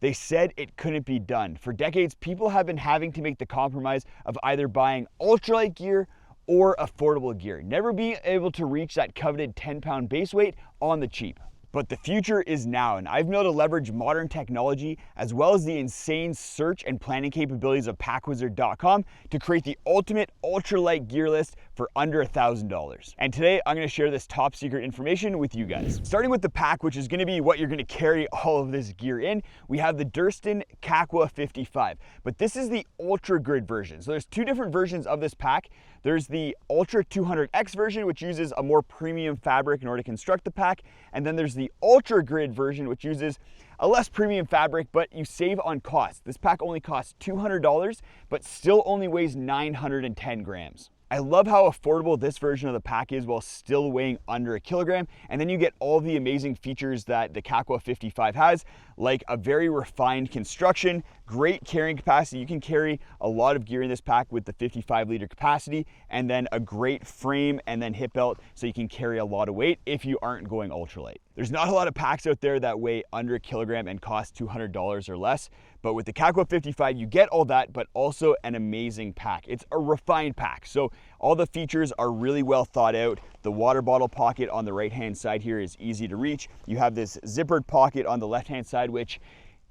They said it couldn't be done. For decades, people have been having to make the compromise of either buying ultralight gear or affordable gear, never being able to reach that coveted 10-pound base weight on the cheap. But the future is now, and I've been able to leverage modern technology as well as the insane search and planning capabilities of PackWizard.com to create the ultimate ultralight gear list for under $1,000. And today I'm going to share this top secret information with you guys. Starting with the pack, which is going to be what you're going to carry all of this gear in, we have the Durston Kakwa 55, but this is the Ultra Grid version. So there's two different versions of this pack. There's the Ultra 200X version, which uses a more premium fabric in order to construct the pack. And then there's the Ultra Grid version, which uses a less premium fabric, but you save on cost. This pack only costs $200, but still only weighs 910 grams. I love how affordable this version of the pack is while still weighing under a kilogram. And then you get all the amazing features that the Kakwa 55 has, like a very refined construction, great carrying capacity. You can carry a lot of gear in this pack with the 55-liter capacity, and then a great frame and then hip belt so you can carry a lot of weight if you aren't going ultralight. There's not a lot of packs out there that weigh under a kilogram and cost $200 or less, but with the Kakwa 55, you get all that, but also an amazing pack. It's a refined pack, so all the features are really well thought out. The water bottle pocket on the right-hand side here is easy to reach. You have this zippered pocket on the left-hand side, which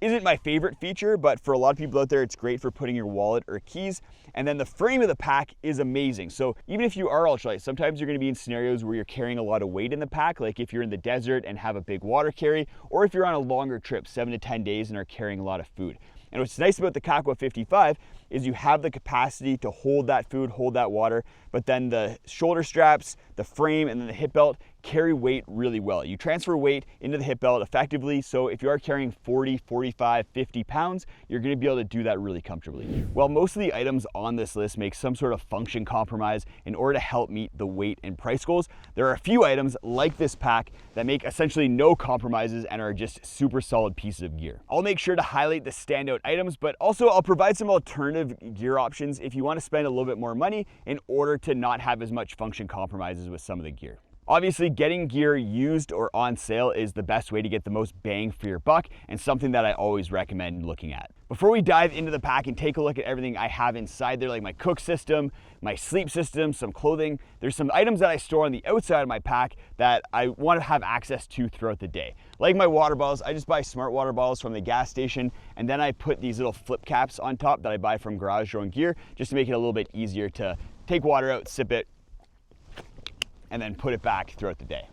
isn't my favorite feature, but for a lot of people out there, it's great for putting your wallet or keys. And then the frame of the pack is amazing. So even if you are ultralight, sometimes you're gonna be in scenarios where you're carrying a lot of weight in the pack, like if you're in the desert and have a big water carry, or if you're on a longer trip, 7 to 10 days and are carrying a lot of food. And what's nice about the Kakwa 55 is you have the capacity to hold that food, hold that water, but then the shoulder straps, the frame, and then the hip belt carry weight really well. You transfer weight into the hip belt effectively, so if you are carrying 40, 45, 50 pounds, you're gonna be able to do that really comfortably. While most of the items on this list make some sort of function compromise in order to help meet the weight and price goals, there are a few items like this pack that make essentially no compromises and are just super solid pieces of gear. I'll make sure to highlight the standout items, but also I'll provide some alternative gear options if you want to spend a little bit more money in order to not have as much function compromises with some of the gear. Obviously, getting gear used or on sale is the best way to get the most bang for your buck, and something that I always recommend looking at. Before we dive into the pack and take a look at everything I have inside there, like my cook system, my sleep system, some clothing, there's some items that I store on the outside of my pack that I want to have access to throughout the day. Like my water bottles, I just buy smart water bottles from the gas station, and then I put these little flip caps on top that I buy from Garage Your Own Gear, just to make it a little bit easier to take water out, sip it, and then put it back throughout the day.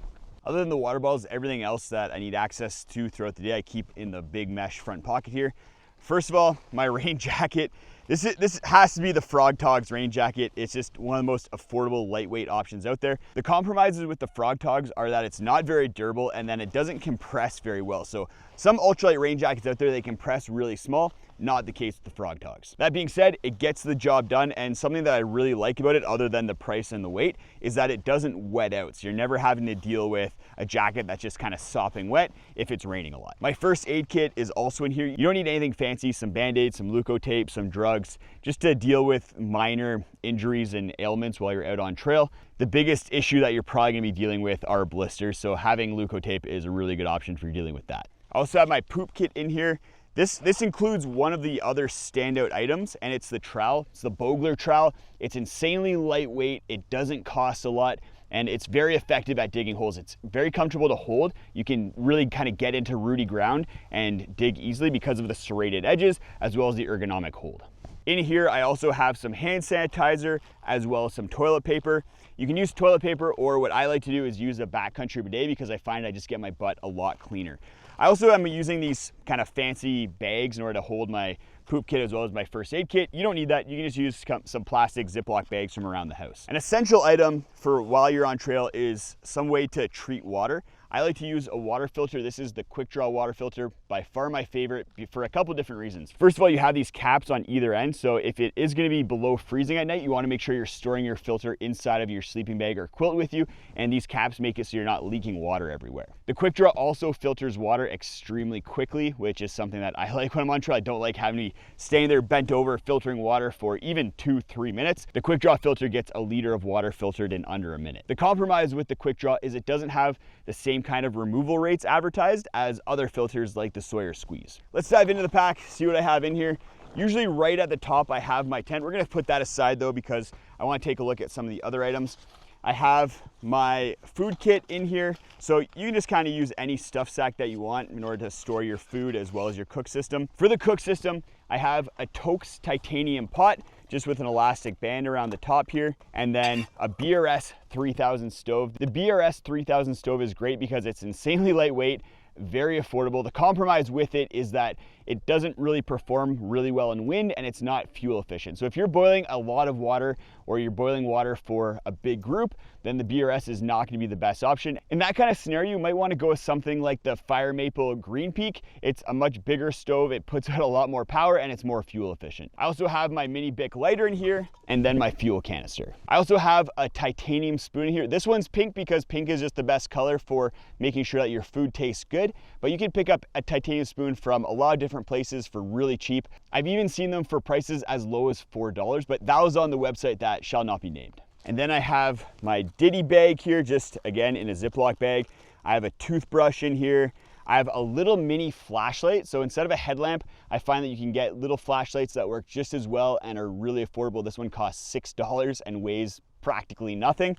Other than the water bottles, everything else that I need access to throughout the day, I keep in the big mesh front pocket here. First of all, my rain jacket. This has to be the Frog Togs rain jacket. It's just one of the most affordable, lightweight options out there. The compromises with the Frog Togs are that it's not very durable, and then it doesn't compress very well. So some ultralight rain jackets out there, they compress really small. Not the case with the Frog Togs. That being said, it gets the job done, and something that I really like about it, other than the price and the weight, is that it doesn't wet out. So you're never having to deal with a jacket that's just kind of sopping wet if it's raining a lot. My first aid kit is also in here. You don't need anything fancy, some Band-Aids, some Leukotape, some drugs, just to deal with minor injuries and ailments while you're out on trail. The biggest issue that you're probably gonna be dealing with are blisters, so having Leukotape is a really good option for dealing with that. I also have my poop kit in here. This includes one of the other standout items, and it's the trowel. It's the Bogler trowel. It's insanely lightweight, it doesn't cost a lot, and it's very effective at digging holes. It's very comfortable to hold. You can really kind of get into rooty ground and dig easily because of the serrated edges, as well as the ergonomic hold. In here, I also have some hand sanitizer, as well as some toilet paper. You can use toilet paper, or what I like to do is use a backcountry bidet, because I find I just get my butt a lot cleaner. I also am using these kind of fancy bags in order to hold my poop kit as well as my first aid kit. You don't need that. You can just use some plastic Ziploc bags from around the house. An essential item for while you're on trail is some way to treat water. I like to use a water filter. This is the Quick Draw water filter, by far my favorite for a couple different reasons. First of all, you have these caps on either end, so if it is gonna be below freezing at night, you wanna make sure you're storing your filter inside of your sleeping bag or quilt with you, and these caps make it so you're not leaking water everywhere. The Quick Draw also filters water extremely quickly, which is something that I like when I'm on trail. I don't like having to be standing there bent over filtering water for even 2-3 minutes. The Quick Draw filter gets a liter of water filtered in under a minute. The compromise with the Quick Draw is it doesn't have the same same kind of removal rates advertised as other filters like the Sawyer Squeeze. Let's dive into the pack, see what I have in here. Usually right at the top I have my tent. We're gonna put that aside though because I wanna take a look at some of the other items. I have my food kit in here, so you can just kind of use any stuff sack that you want in order to store your food as well as your cook system. For the cook system, I have a Toaks titanium pot, just with an elastic band around the top here, and then a BRS 3000 stove. The BRS 3000 stove is great because it's insanely lightweight, very affordable. The compromise with it is that it doesn't really perform really well in wind and it's not fuel efficient. So if you're boiling a lot of water or you're boiling water for a big group, then the BRS is not gonna be the best option. In that kind of scenario, you might wanna go with something like the Fire Maple Green Peak. It's a much bigger stove, it puts out a lot more power and it's more fuel efficient. I also have my mini Bic lighter in here and then my fuel canister. I also have a titanium spoon in here. This one's pink because pink is just the best color for making sure that your food tastes good, but you can pick up a titanium spoon from a lot of different places for really cheap. I've even seen them for prices as low as $4, but that was on the website that shall not be named. And then I have my ditty bag here, just again in a Ziploc bag. I have a toothbrush in here. I have a little mini flashlight. So instead of a headlamp, I find that you can get little flashlights that work just as well and are really affordable. This one costs $6 and weighs practically nothing.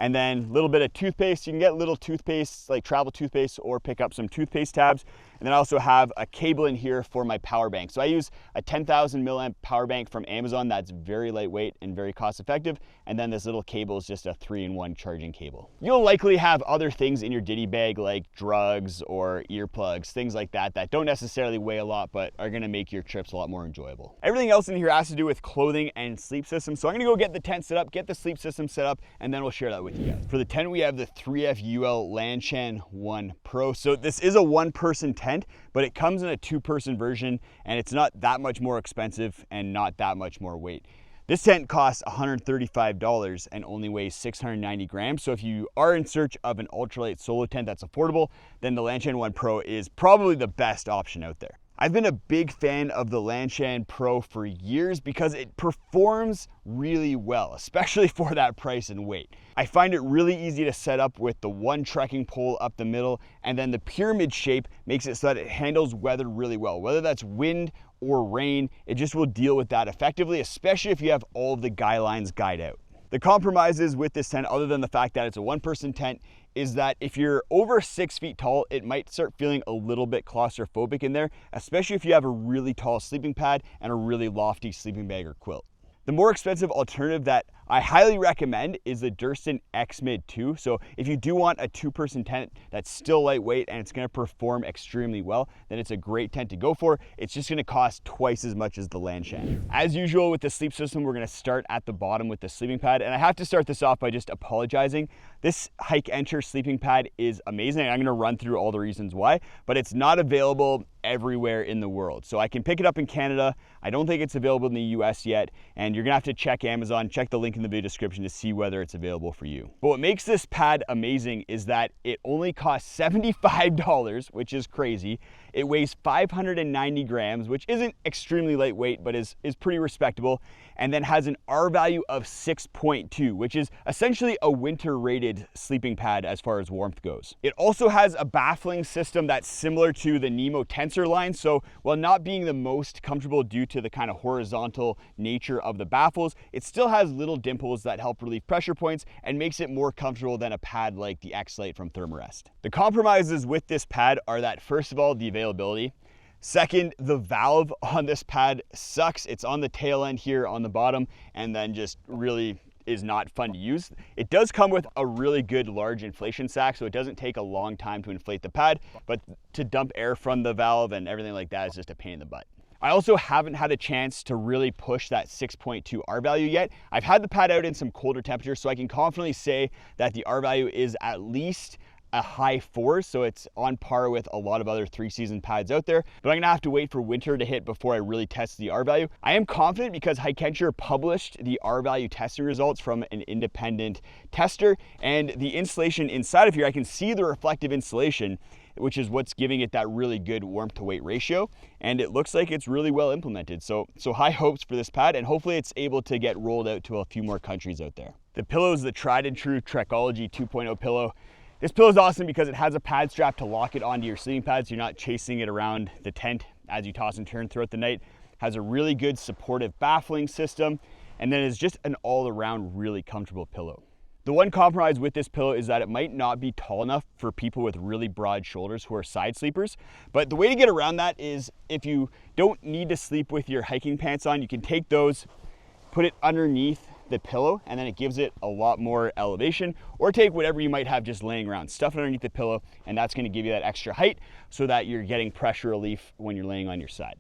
And then a little bit of toothpaste. You can get little toothpaste, like travel toothpaste, or pick up some toothpaste tabs. And then I also have a cable in here for my power bank. So I use a 10,000 milliamp power bank from Amazon that's very lightweight and very cost effective. And then this little cable is just a 3-in-1 charging cable. You'll likely have other things in your ditty bag like drugs or earplugs, things like that, that don't necessarily weigh a lot, but are gonna make your trips a lot more enjoyable. Everything else in here has to do with clothing and sleep system. So I'm gonna go get the tent set up, get the sleep system set up, and then we'll share that with you guys. For the tent, we have the 3F UL Lanshan 1 Pro. So this is a one-person tent, but it comes in a 2-person version and it's not that much more expensive and not that much more weight. This tent costs $135 and only weighs 690 grams. So if you are in search of an ultralight solo tent that's affordable, then the Lanshan 1 Pro is probably the best option out there. I've been a big fan of the Lanshan Pro for years because it performs really well, especially for that price and weight. I find it really easy to set up with the one trekking pole up the middle, and then the pyramid shape makes it so that it handles weather really well. Whether that's wind or rain, it just will deal with that effectively, especially if you have all of the guy lines guyed out. The compromises with this tent, other than the fact that it's a one-person tent, is that if you're over 6 feet tall, it might start feeling a little bit claustrophobic in there, especially if you have a really tall sleeping pad and a really lofty sleeping bag or quilt. The more expensive alternative that I highly recommend is the Durston X-Mid 2. So if you do want a 2-person tent that's still lightweight and it's gonna perform extremely well, then it's a great tent to go for. It's just gonna cost twice as much as the Lanshan. As usual with the sleep system, we're gonna start at the bottom with the sleeping pad. And I have to start this off by just apologizing. This Hike Enter sleeping pad is amazing. I'm gonna run through all the reasons why, but it's not available everywhere in the world. So I can pick it up in Canada. I don't think it's available in the US yet. And you're gonna have to check Amazon, check the link in the video description to see whether it's available for you. But what makes this pad amazing is that it only costs $75, which is crazy. It weighs 590 grams, which isn't extremely lightweight, but is pretty respectable, and then has an R value of 6.2, which is essentially a winter rated sleeping pad as far as warmth goes. It also has a baffling system that's similar to the Nemo tensor line. So while not being the most comfortable due to the kind of horizontal nature of the baffles, it still has little dimples that help relieve pressure points and makes it more comfortable than a pad like the X-Lite from Thermarest. The compromises with this pad are that, first of all, the availability. Second, the valve on this pad sucks. It's on the tail end here on the bottom, and then just really is not fun to use. It does come with a really good large inflation sack, so it doesn't take a long time to inflate the pad, but to dump air from the valve and everything like that is just a pain in the butt. I also haven't had a chance to really push that 6.2 R value yet. I've had the pad out in some colder temperatures, so I can confidently say that the R value is at least a high 4, so it's on par with a lot of other 3-season pads out there, but I'm gonna have to wait for winter to hit before I really test the R value. I am confident because Hike Enter published the R value testing results from an independent tester, and the insulation inside of here, I can see the reflective insulation, which is what's giving it that really good warmth to weight ratio, and it looks like it's really well implemented. So high hopes for this pad, and hopefully it's able to get rolled out to a few more countries out there. The pillow is the tried and true Trekology 2.0 pillow. This pillow is awesome because it has a pad strap to lock it onto your sleeping pad so you're not chasing it around the tent as you toss and turn throughout the night. Has a really good supportive baffling system, and then is just an all-around really comfortable pillow. The one compromise with this pillow is that it might not be tall enough for people with really broad shoulders who are side sleepers. But the way to get around that is if you don't need to sleep with your hiking pants on, you can take those, put it underneath the pillow, and then it gives it a lot more elevation, or take whatever you might have just laying around, stuff it underneath the pillow, and that's going to give you that extra height so that you're getting pressure relief when you're laying on your side.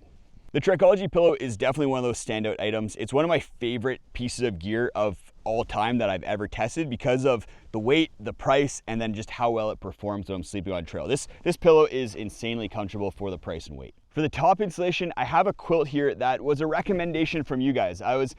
The Trekology pillow is definitely one of those standout items. It's one of my favorite pieces of gear of all time that I've ever tested because of the weight, the price, and then just how well it performs when I'm sleeping on trail. This pillow is insanely comfortable for the price and weight. For the top insulation, I have a quilt here that was a recommendation from you guys. I was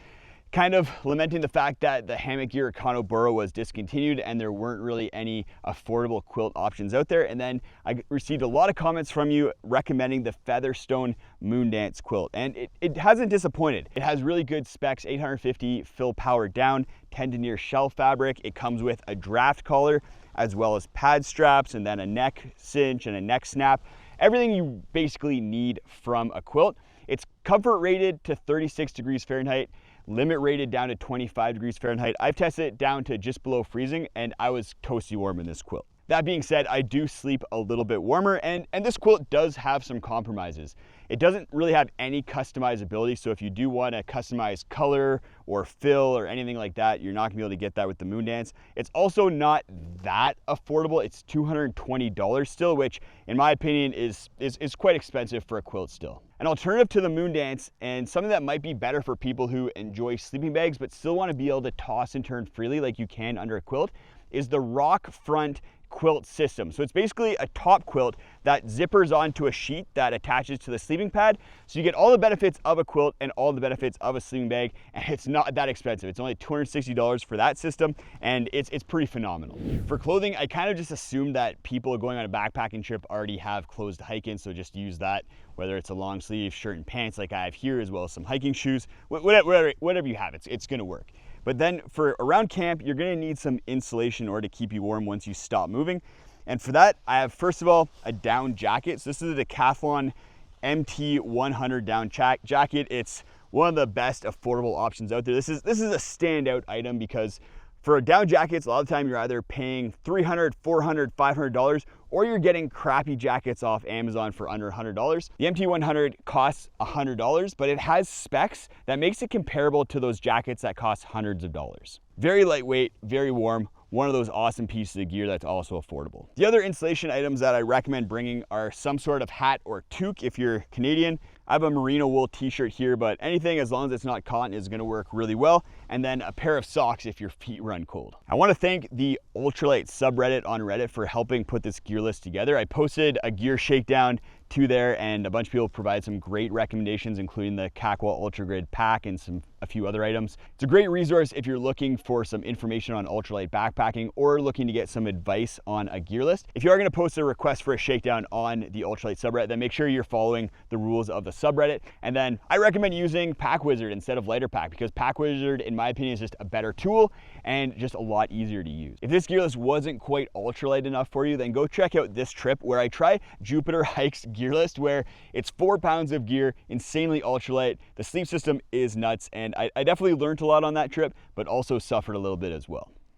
kind of lamenting the fact that the hammock gear Econo Burrow was discontinued and there weren't really any affordable quilt options out there. And then I received a lot of comments from you recommending the Featherstone Moondance quilt, and it hasn't disappointed. It has really good specs, 850 fill power down, 10 denier shell fabric. It comes with a draft collar as well as pad straps, and then a neck cinch and a neck snap. Everything you basically need from a quilt. It's comfort rated to 36 degrees Fahrenheit. Limit rated down to 25 degrees Fahrenheit. I've tested it down to just below freezing, and I was toasty warm in this quilt. That being said, I do sleep a little bit warmer, and this quilt does have some compromises. It doesn't really have any customizability, so if you do want to customize color or fill or anything like that, you're not gonna be able to get that with the Moondance. It's also not that affordable. It's $220 still, which in my opinion is quite expensive for a quilt still. An alternative to the Moondance, and something that might be better for people who enjoy sleeping bags but still want to be able to toss and turn freely like you can under a quilt, is the Rock Front quilt system. So it's basically a top quilt that zippers onto a sheet that attaches to the sleeping pad. So you get all the benefits of a quilt and all the benefits of a sleeping bag, and it's not that expensive. It's only $260 for that system, and it's pretty phenomenal. For clothing, I kind of just assumed that people going on a backpacking trip already have clothes to hike in, so just use that, whether it's a long sleeve shirt and pants like I have here, as well as some hiking shoes, whatever you have, it's gonna work. But then for around camp, you're gonna need some insulation in order to keep you warm once you stop moving. And for that, I have, first of all, a down jacket. So this is a Decathlon MT100 down jacket. It's one of the best affordable options out there. This is a standout item because for down jackets, a lot of the time you're either paying $300, $400, $500, or you're getting crappy jackets off Amazon for under $100. The MT100 costs $100, but it has specs that makes it comparable to those jackets that cost hundreds of dollars. Very lightweight, very warm, one of those awesome pieces of gear that's also affordable. The other insulation items that I recommend bringing are some sort of hat or toque if you're Canadian. I have a merino wool t-shirt here, but anything as long as it's not cotton is gonna work really well. And then a pair of socks if your feet run cold. I wanna thank the Ultralight subreddit on Reddit for helping put this gear list together. I posted a gear shakedown to there, and a bunch of people provide some great recommendations, including the Kakwa Ultra Grid pack and a few other items. It's a great resource if you're looking for some information on ultralight backpacking or looking to get some advice on a gear list. If you are gonna post a request for a shakedown on the Ultralight subreddit, then make sure you're following the rules of the subreddit. And then I recommend using PackWizard instead of Lighter Pack, because PackWizard, in my opinion, is just a better tool and just a lot easier to use. If this gear list wasn't quite ultralight enough for you, then go check out this trip where I try Jupiter Hikes gear list, where it's 4 pounds of gear, insanely ultralight. The sleep system is nuts, and I definitely learned a lot on that trip, but also suffered a little bit as well.